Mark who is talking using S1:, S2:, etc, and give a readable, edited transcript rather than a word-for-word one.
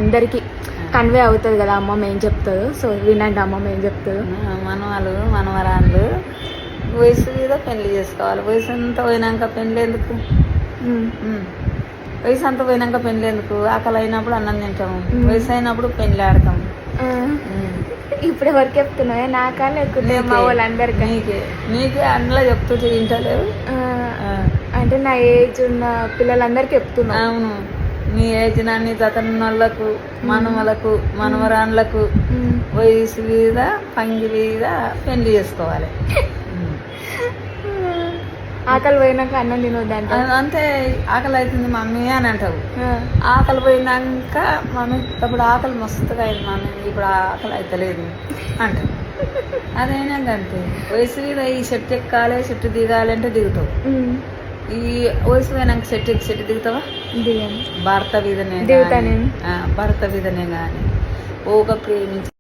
S1: అందరికి కన్వే అవుతుంది కదా అమ్మమ్మ ఏం చెప్తుందో. సో వినండి అమ్మమ్మ ఏం చెప్తుందో.
S2: మనవాళ్ళు మనవరాళ్ళు వయసు మీద పెళ్లి చేసుకోవాలి. వయసు అంతా పోయినాక పెళ్ళి ఎందుకు? వయసు అంతా పోయినాక పెళ్ళి ఎందుకు? ఆకలి అయినప్పుడు అన్నం తింటాము, వయసు అయినప్పుడు పెళ్ళి ఆడతాం.
S1: ఇప్పుడు ఎవరికి చెప్తున్నావా? నాకా లేకపోతే మా వాళ్ళందరికీ?
S2: నీకే అందులో చెప్తుంటే వింటలేవు.
S1: అంటే నా ఏజ్ ఉన్న పిల్లలందరికీ చెప్తున్నా.
S2: అవును, నీ ఏజ్ నాన్ని తతనులకు మనవలకు మనవరాన్లకు వయసు మీద పంగి మీద పెళ్లి చేసుకోవాలి.
S1: ఆకలి పోయినాక అన్నం తినొద్దంట.
S2: అంతే, ఆకలి అవుతుంది మమ్మీ అని అంటావు. ఆకలి పోయినాక మమ్మీ ఇప్పుడు ఆకలి మస్తుగా అయింది మమ్మీ, ఇప్పుడు ఆకలి అవుతలేదు అంటావు. అదైనా అంతే, వయసు మీద ఈ చెట్టు ఎక్కాలి చెట్టు దిగాలి అంటే దిగుతావు. ఈ వయసు పోయినాక చెట్టు దిగుతావా? భర్త మీదనే, భర్త మీదనే కానీ ఓగా ప్రేమించి